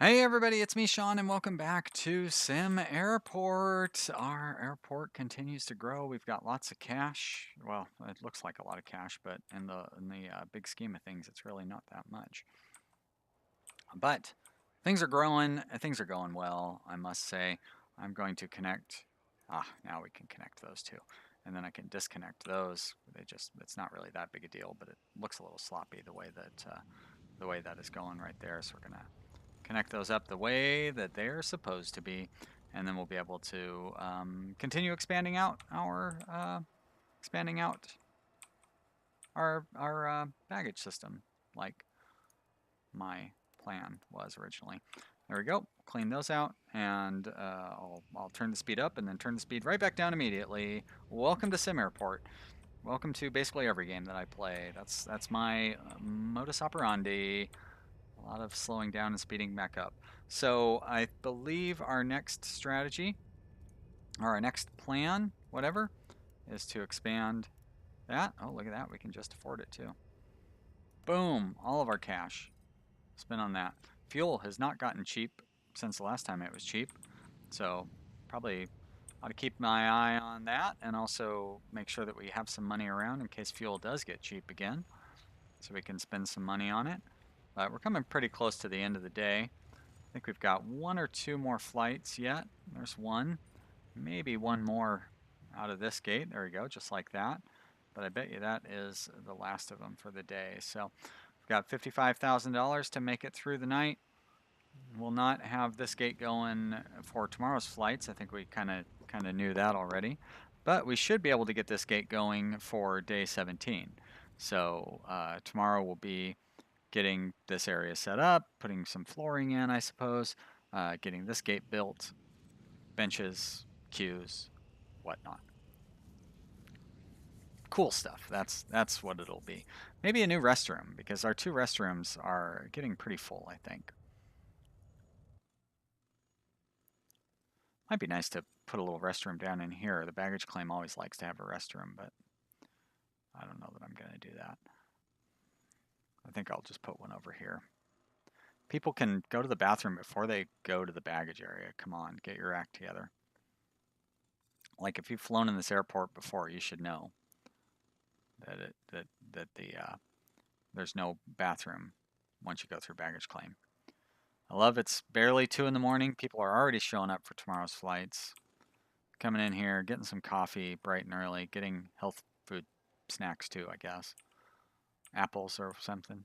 Hey everybody, it's me Sean and welcome back to Sim Airport. Our airport continues to grow. We've got lots of cash. Well, it looks like a lot of cash, but in the big scheme of things, it's really not that much. But things are growing. Things are going well, I must say. I'm going to connect. Now we can connect those two. And then I can disconnect those. It's not really that big a deal, but it looks a little sloppy the way that is going right there. So we're gonna connect those up the way that they're supposed to be, and then we'll be able to continue expanding out our baggage system like my plan was originally. There we go. Clean those out, and I'll turn the speed up and then turn the speed right back down immediately. Welcome to SimAirport. Welcome to basically every game that I play. That's my modus operandi. A lot of slowing down and speeding back up. So I believe our next strategy, or our next plan, whatever, is to expand that. Oh, look at that. We can just afford it too. Boom. All of our cash spent on that. Fuel has not gotten cheap since the last time it was cheap. So probably ought to keep my eye on that and also make sure that we have some money around in case fuel does get cheap again. So we can spend some money on it. But we're coming pretty close to the end of the day. I think we've got one or two more flights yet. There's one, maybe one more out of this gate. There we go, just like that. But I bet you that is the last of them for the day. So we've got $55,000 to make it through the night. We'll not have this gate going for tomorrow's flights. I think we kind of knew that already. But we should be able to get this gate going for day 17. So tomorrow will be getting this area set up, putting some flooring in, I suppose, getting this gate built, benches, queues, whatnot. Cool stuff. That's what it'll be. Maybe a new restroom because our two restrooms are getting pretty full, I think. Might be nice to put a little restroom down in here. The baggage claim always likes to have a restroom, but I don't know that I'm going to do that. I think I'll just put one over here. People can go to the bathroom before they go to the baggage area. Come on, get your act together. Like if you've flown in this airport before, you should know that there's no bathroom once you go through baggage claim. I love it's barely 2 in the morning. People are already showing up for tomorrow's flights. Coming in here, getting some coffee bright and early, getting health food snacks too, I guess. Apples or something.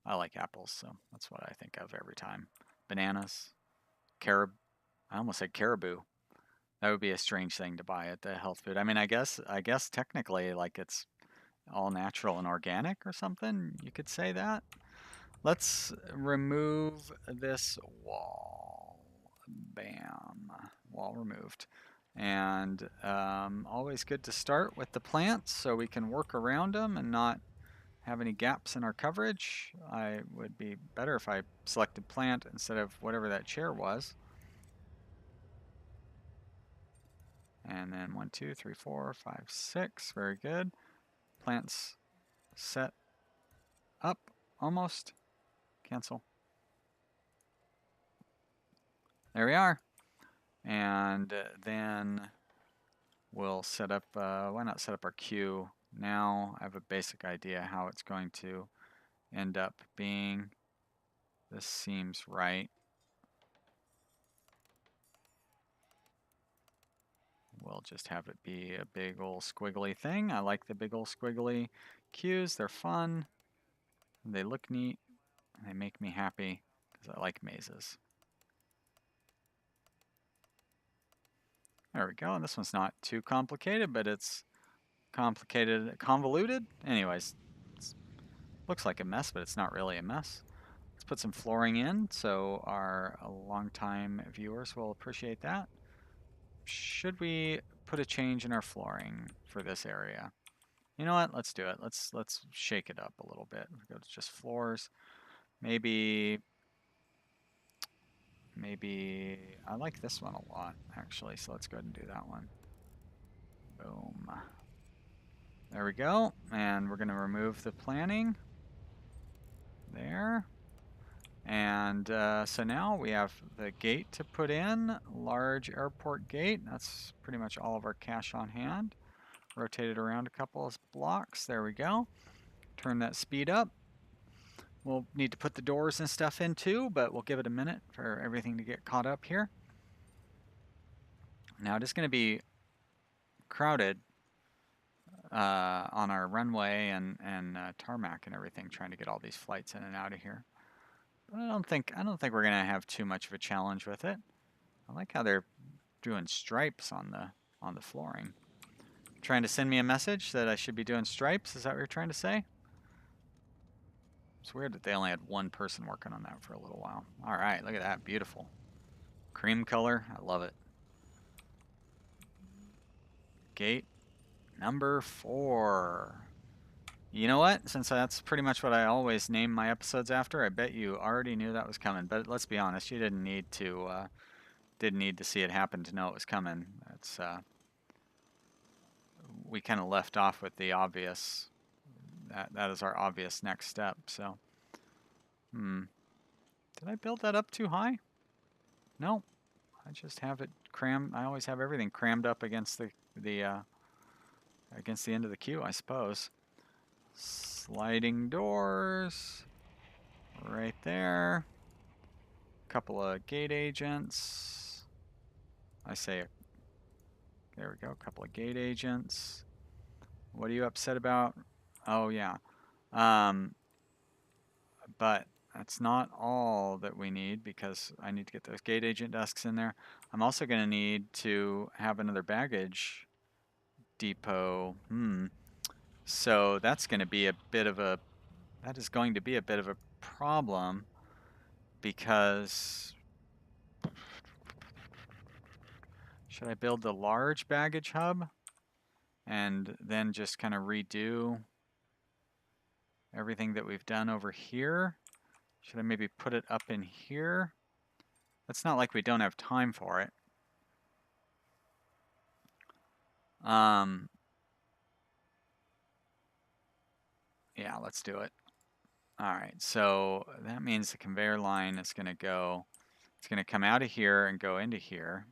I like apples, so that's what I think of every time. Bananas, I almost said caribou. That would be a strange thing to buy at the health food. I mean, I guess technically like it's all natural and organic or something. You could say that. Let's remove this wall. Bam. Wall removed. And always good to start with the plants so we can work around them and not have any gaps in our coverage. I would be better if I selected plant instead of whatever that chair was. And then 1, 2, 3, 4, 5, 6. Very good. Plants set up almost. Cancel. There we are. And then we'll set up, why not set up our queue now? I have a basic idea how it's going to end up being. This seems right. We'll just have it be a big old squiggly thing. I like the big old squiggly queues. They're fun. They look neat. They make me happy because I like mazes. There we go. And this one's not too complicated, but it's convoluted. Anyways, looks like a mess, but it's not really a mess. Let's put some flooring in so our longtime viewers will appreciate that. Should we put a change in our flooring for this area? You know what? Let's do it. Let's shake it up a little bit. Go to just floors. Maybe I like this one a lot actually. So let's go ahead and do that one. Boom. There we go. And we're going to remove the planning. There. And so now we have the gate to put in, large airport gate. That's pretty much all of our cash on hand. Rotate it around a couple of blocks. There we go. Turn that speed up. We'll need to put the doors and stuff in too, but we'll give it a minute for everything to get caught up here. Now it is going to be crowded on our runway and tarmac and everything, trying to get all these flights in and out of here. But I don't think we're gonna have too much of a challenge with it. I like how they're doing stripes on the flooring. Trying to send me a message that I should be doing stripes? Is that what you're trying to say? It's weird that they only had one person working on that for a little while. All right, look at that, beautiful. Cream color, I love it. Gate number 4. You know what? Since that's pretty much what I always name my episodes after, I bet you already knew that was coming. But let's be honest, you didn't need to see it happen to know it was coming. It's we kind of left off with the obvious. That is our obvious next step. So, did I build that up too high? No, I just have it crammed. I always have everything crammed up against the end of the queue, I suppose. Sliding doors right there. Couple of gate agents. There we go, a couple of gate agents. What are you upset about? Oh yeah. But that's not all that we need, because I need to get those gate agent desks in there. I'm also going to need to have another baggage depot. So that's going to be a bit of a problem, because should I build the large baggage hub and then just kind of redo everything that we've done over here? Should I maybe put it up in here? It's not like we don't have time for it. Yeah, let's do it. All right, so that means the conveyor line is going to go, it's going to come out of here and go into here.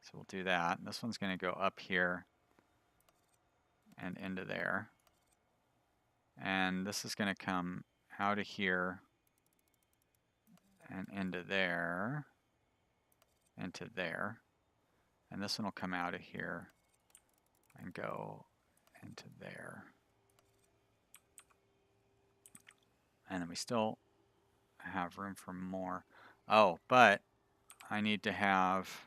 So we'll do that. This one's going to go up here and into there. And this is going to come out of here and into there, into there. And this one will come out of here and go into there. And then we still have room for more. Oh, but I need to have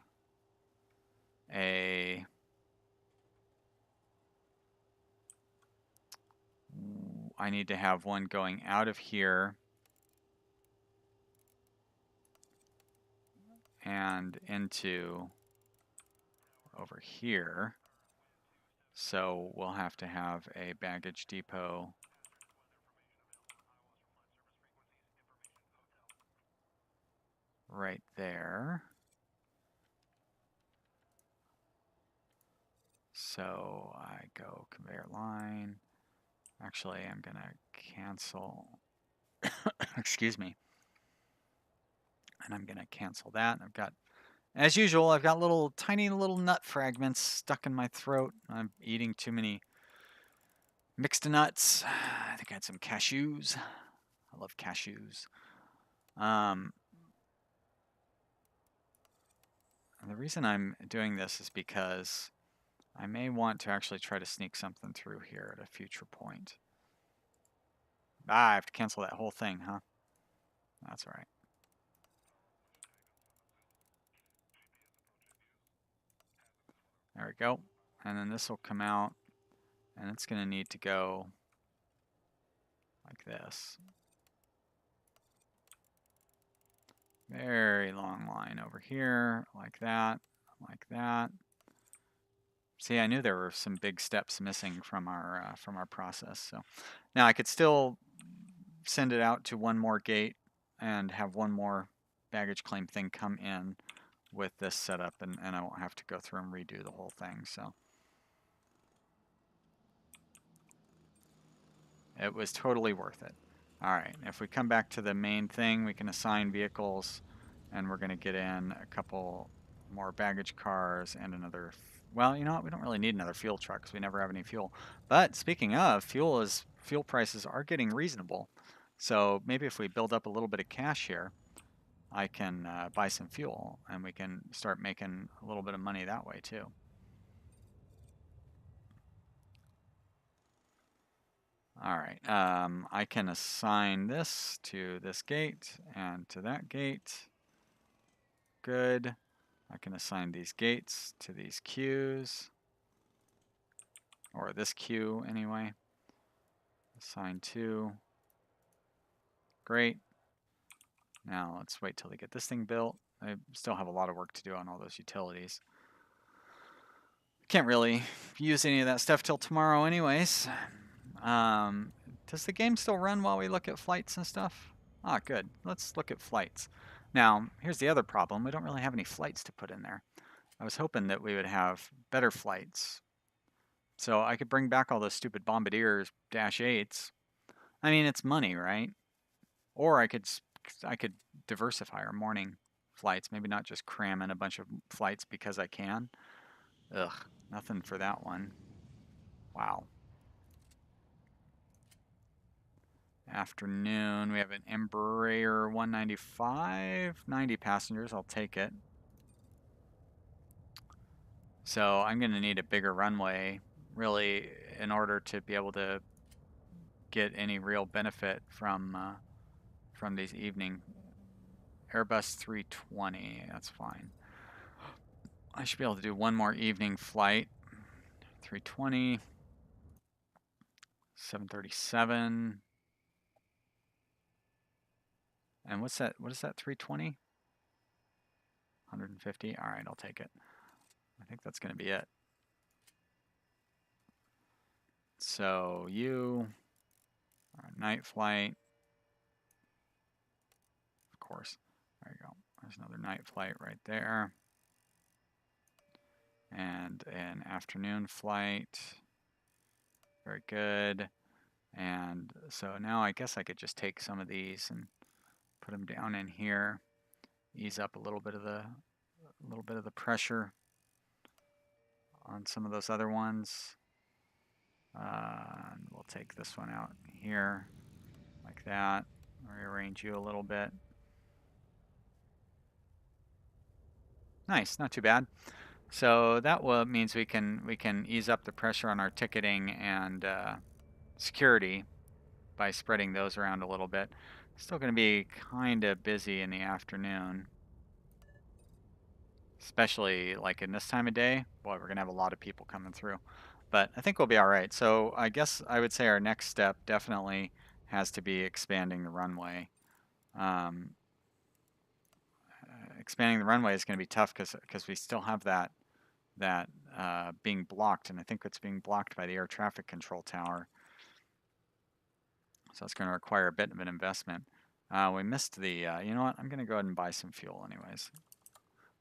one going out of here and into over here. So we'll have to have a baggage depot right there. So I go conveyor line. Actually, I'm gonna cancel, excuse me. And I'm gonna cancel that. I've got, as usual, I've got tiny little nut fragments stuck in my throat. I'm eating too many mixed nuts. I think I had some cashews. I love cashews. And the reason I'm doing this is because I may want to actually try to sneak something through here at a future point. I have to cancel that whole thing, huh? That's all right. There we go. And then this will come out, and it's going to need to go like this. Very long line over here, like that, like that. See, I knew there were some big steps missing from our process. So now I could still send it out to one more gate and have one more baggage claim thing come in with this setup, and I won't have to go through and redo the whole thing. So it was totally worth it. All right, if we come back to the main thing, we can assign vehicles, and we're going to get in a couple more baggage cars and another. Well, you know what? We don't really need another fuel truck because we never have any fuel. But speaking of, fuel prices are getting reasonable. So maybe if we build up a little bit of cash here, I can buy some fuel, and we can start making a little bit of money that way too. All right, I can assign this to this gate and to that gate. Good. I can assign these gates to these queues, or this queue anyway. Assign to. Great. Now let's wait till they get this thing built. I still have a lot of work to do on all those utilities. Can't really use any of that stuff till tomorrow anyways. Does the game still run while we look at flights and stuff? Ah, good. Let's look at flights. Now, here's the other problem. We don't really have any flights to put in there. I was hoping that we would have better flights. So I could bring back all those stupid Bombardiers Dash 8s. I mean, it's money, right? Or I could diversify our morning flights. Maybe not just cram in a bunch of flights because I can. Ugh, nothing for that one. Wow. Afternoon, we have an Embraer 195, 90 passengers, I'll take it. So I'm going to need a bigger runway, really, in order to be able to get any real benefit from these evening. Airbus 320, that's fine. I should be able to do one more evening flight. 320, 737. And what's that? What is that? 320? 150? All right, I'll take it. I think that's going to be it. So you, night flight, of course. There you go. There's another night flight right there. And an afternoon flight. Very good. And so now I guess I could just take some of these and put them down in here. Ease up a little bit of the pressure on some of those other ones. And we'll take this one out here like that. Rearrange you a little bit. Nice, not too bad. So that means we can ease up the pressure on our ticketing and security by spreading those around a little bit. Still going to be kind of busy in the afternoon, especially like in this time of day. Boy, we're going to have a lot of people coming through, but I think we'll be all right. So I guess I would say our next step definitely has to be expanding the runway. Expanding the runway is going to be tough because we still have that being blocked, and I think it's being blocked by the air traffic control tower. So it's going to require a bit of an investment. We missed the, you know what, I'm going to go ahead and buy some fuel anyways.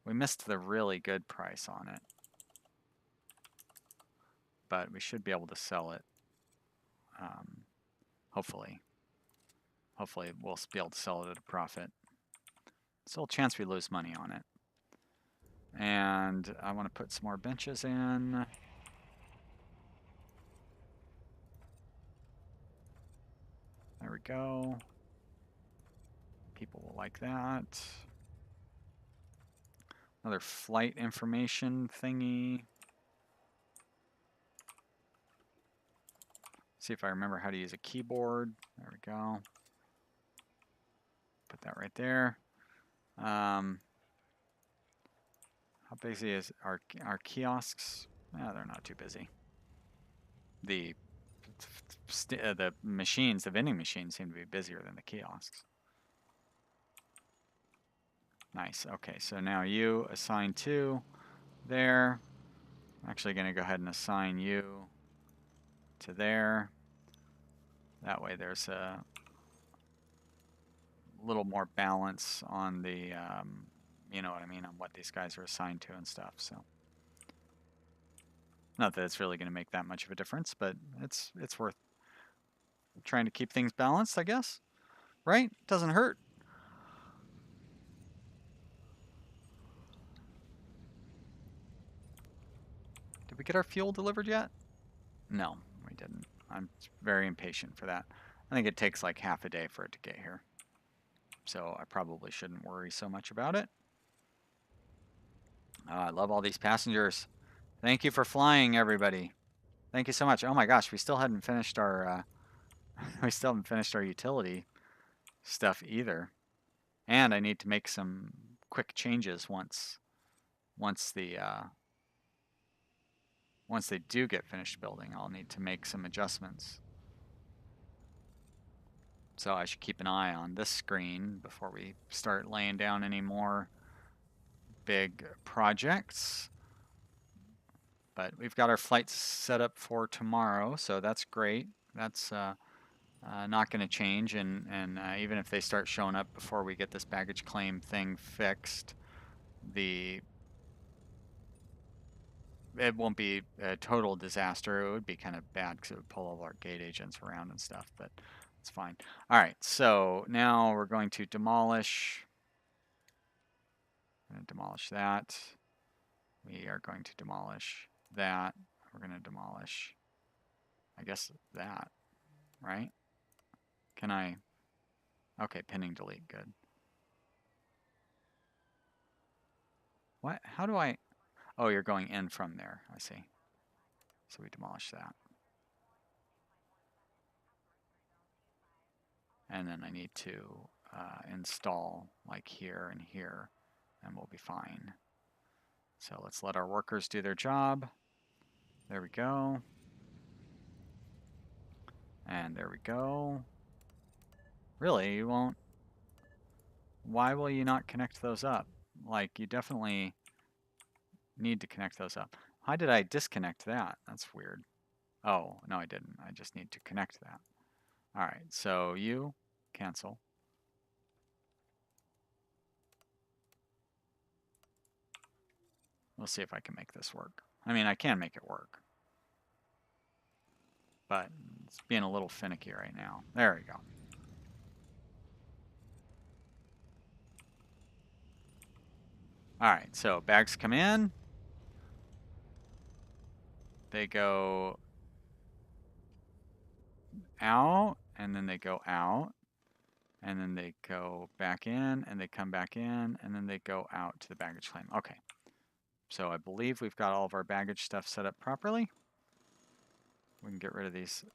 We missed the really good price on it, but we should be able to sell it, hopefully. Hopefully we'll be able to sell it at a profit. Still a chance we lose money on it. And I want to put some more benches in. There we go. People will like that. Another flight information thingy. See if I remember how to use a keyboard. There we go. Put that right there. How busy is our kiosks? They're not too busy. The machines, the vending machines seem to be busier than the kiosks. Nice. Okay, so now you assign 2 there. I'm actually going to go ahead and assign you to there. That way there's a little more balance on the, you know what I mean, on what these guys are assigned to and stuff. So, not that it's really going to make that much of a difference, but it's worth trying to keep things balanced, I guess. right? Doesn't hurt. Did we get our fuel delivered yet? No, we didn't. I'm very impatient for that. I think it takes like half a day for it to get here. So I probably shouldn't worry so much about it. I love all these passengers. Thank you for flying, everybody. Thank you so much. Oh my gosh, we still hadn't finished our we still haven't finished our utility stuff either. And I need to make some quick changes once the once they do get finished building. I'll need to make some adjustments. So I should keep an eye on this screen before we start laying down any more big projects. But we've got our flights set up for tomorrow, so that's great. That's not going to change, and even if they start showing up before we get this baggage claim thing fixed, it won't be a total disaster. It would be kind of bad because it would pull all our gate agents around and stuff, but it's fine. All right, so now we're going to demolish. I'm going to demolish that. We are going to demolish that. We're going to demolish, I guess, that, right? Can I? Okay, pinning delete, good. What? How do I? Oh, you're going in from there. I see. So we demolish that. And then I need to install like here and here, and we'll be fine. So let's let our workers do their job. There we go. And there we go. Really, you won't? Why will you not connect those up? Like, you definitely need to connect those up. How did I disconnect that? That's weird. Oh, no, I didn't. I just need to connect that. All right, so you cancel. We'll see if I can make this work. I mean, I can make it work, but it's being a little finicky right now. There we go. All right, so bags come in. They go out, and then they go out, and then they go back in, and they come back in, and then they go out to the baggage claim. Okay, so I believe we've got all of our baggage stuff set up properly. We can get rid of these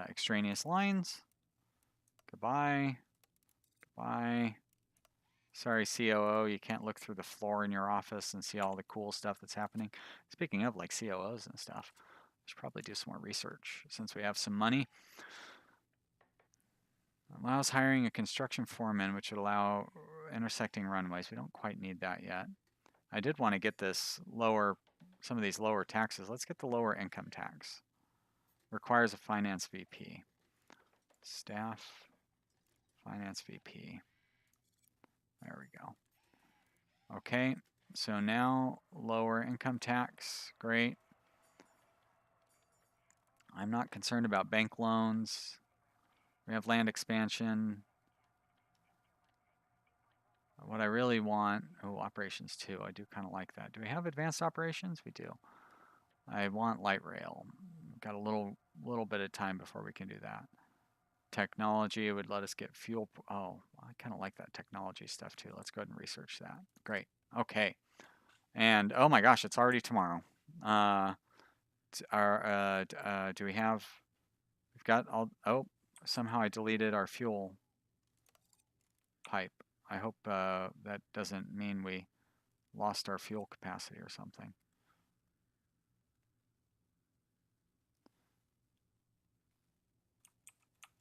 extraneous lines. Goodbye. Goodbye. Sorry, COO, you can't look through the floor in your office and see all the cool stuff that's happening. Speaking of like COOs and stuff, I should probably do some more research since we have some money. Allows hiring a construction foreman, which would allow intersecting runways. We don't quite need that yet. I did want to get this lower, some of these lower taxes. Let's get the lower income tax. Requires a finance VP. Staff, finance VP. There we go. Okay, so now lower income tax, great. I'm not concerned about bank loans. We have land expansion. What I really want, oh, operations too. I do kind of like that. Do we have advanced operations? We do. I want light rail. We've got a little bit of time before we can do that. Technology would let us get fuel. Oh, I kind of like that technology stuff too. Let's go ahead and research that. Great. Okay. And oh my gosh, it's already tomorrow. Do we have? We've got all. Oh, somehow I deleted our fuel pipe. I hope that doesn't mean we lost our fuel capacity or something.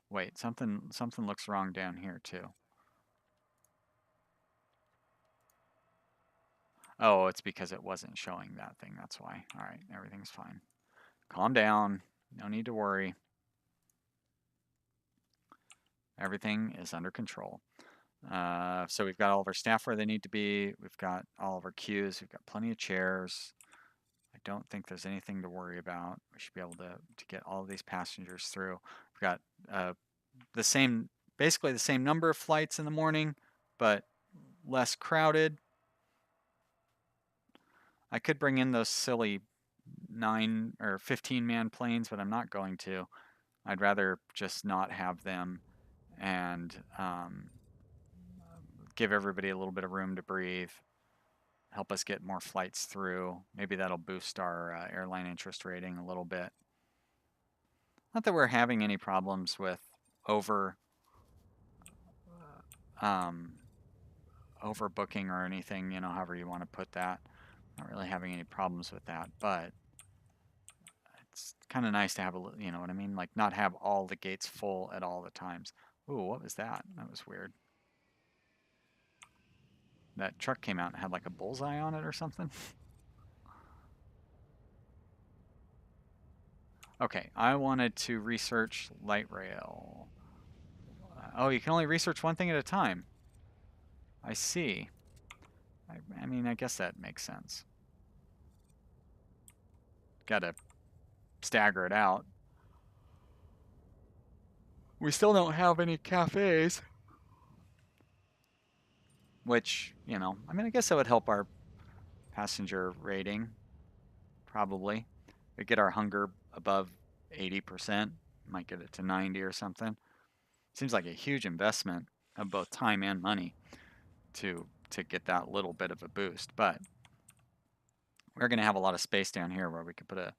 Wait, something looks wrong down here too. Oh, it's because it wasn't showing that thing. That's why. All right, everything's fine. Calm down. No need to worry. Everything is under control. So we've got all of our staff where they need to be. We've got all of our queues. We've got plenty of chairs. I don't think there's anything to worry about. We should be able to get all of these passengers through. We've got the same basically the same number of flights in the morning, but less crowded. I could bring in those silly 9 or 15-man planes, but I'm not going to. I'd rather just not have them and give everybody a little bit of room to breathe, help us get more flights through. Maybe that'll boost our airline interest rating a little bit. Not that we're having any problems with overbooking or anything, you know, however you want to put that. Not really having any problems with that, but it's kind of nice to have a, you know what I mean? Like not have all the gates full at all the times. Ooh, what was that? That was weird. That truck came out and had like a bullseye on it or something. Okay, I wanted to research light rail. Oh, you can only research one thing at a time. I see. I mean, I guess that makes sense. Gotta stagger it out. We still don't have any cafes. Which, you know, I mean, I guess that would help our passenger rating, probably. We get our hunger above 80%, might get it to 90 or something. Seems like a huge investment of both time and money to get that little bit of a boost. But we're going to have a lot of space down here where we could put a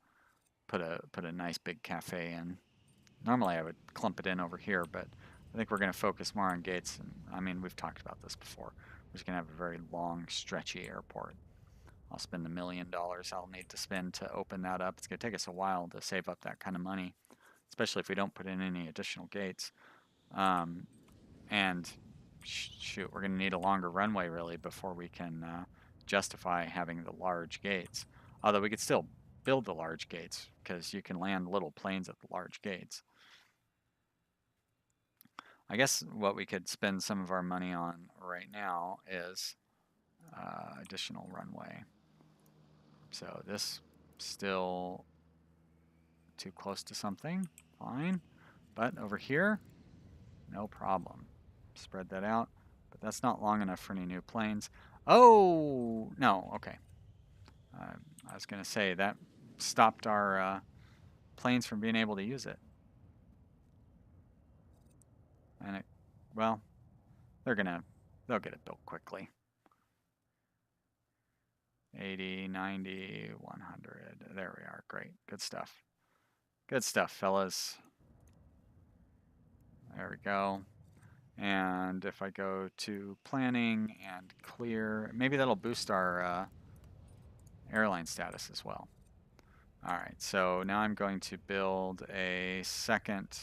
nice big cafe in. Normally I would clump it in over here, but I think we're going to focus more on gates. And I mean, we've talked about this before. We're just going to have a very long, stretchy airport. I'll spend $1 million I'll need to spend to open that up. It's going to take us a while to save up that kind of money, especially if we don't put in any additional gates. And shoot, we're going to need a longer runway really before we can justify having the large gates. Although we could still build the large gates because you can land little planes at the large gates. I guess what we could spend some of our money on right now is additional runway. So this still too close to something, fine. But over here, no problem. Spread that out, but that's not long enough for any new planes. Oh, no, okay. I was gonna say that stopped our planes from being able to use it. And it, well, they'll get it built quickly. 80, 90, 100. There we are. Great. Good stuff. Good stuff, fellas. There we go. And if I go to planning and clear, maybe that'll boost our airline status as well. All right, so now I'm going to build a second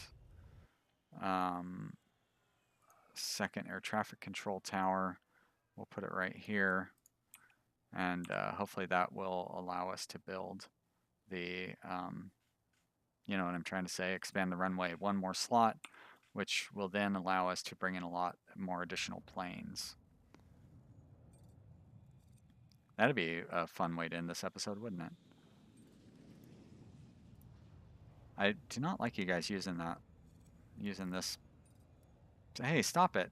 air traffic control tower. We'll put it right here. And hopefully that will allow us to build the, you know what I'm trying to say, expand the runway one more slot, which will then allow us to bring in a lot more additional planes. That'd be a fun way to end this episode, wouldn't it? I do not like you guys using this. Hey, stop it.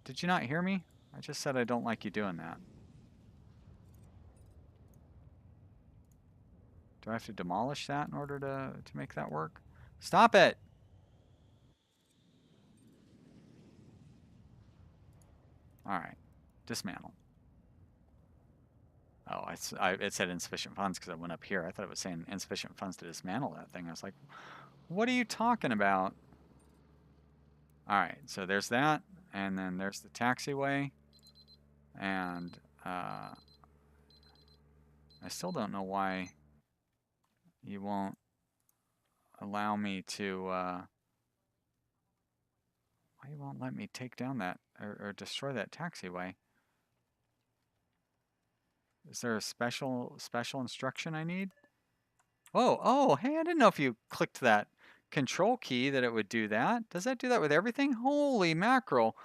Did you not hear me? I just said I don't like you doing that. Do I have to demolish that in order to make that work? Stop it! Alright. Dismantle. Oh, it said insufficient funds because I went up here. I thought it was saying insufficient funds to dismantle that thing. I was like, what are you talking about? Alright, so there's that. And then there's the taxiway. And I still don't know why you won't allow me to, why you won't let me take down that, or destroy that taxiway. Is there a special instruction I need? Oh, hey, I didn't know if you clicked that control key that it would do that. Does that do that with everything? Holy mackerel.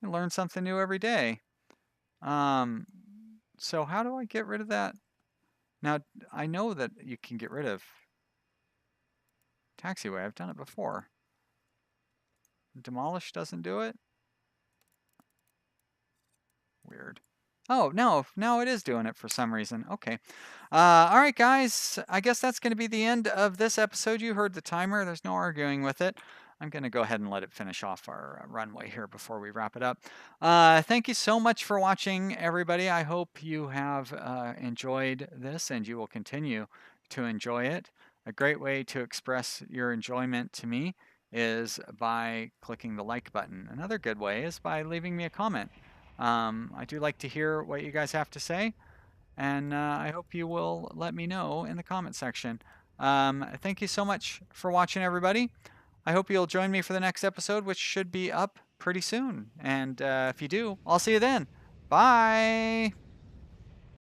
I learn something new every day. So how do I get rid of that? Now, I know that you can get rid of taxiway. I've done it before. Demolish doesn't do it? Weird. Oh, no, now it is doing it for some reason. Okay. All right, guys. I guess that's going to be the end of this episode. You heard the timer. There's no arguing with it. I'm going to go ahead and let it finish off our runway here before we wrap it up. Thank you so much for watching, everybody. I hope you have enjoyed this and you will continue to enjoy it. A great way to express your enjoyment to me is by clicking the like button. Another good way is by leaving me a comment. I do like to hear what you guys have to say, and I hope you will let me know in the comment section. Thank you so much for watching, everybody. I hope you'll join me for the next episode, which should be up pretty soon. And if you do, I'll see you then. Bye.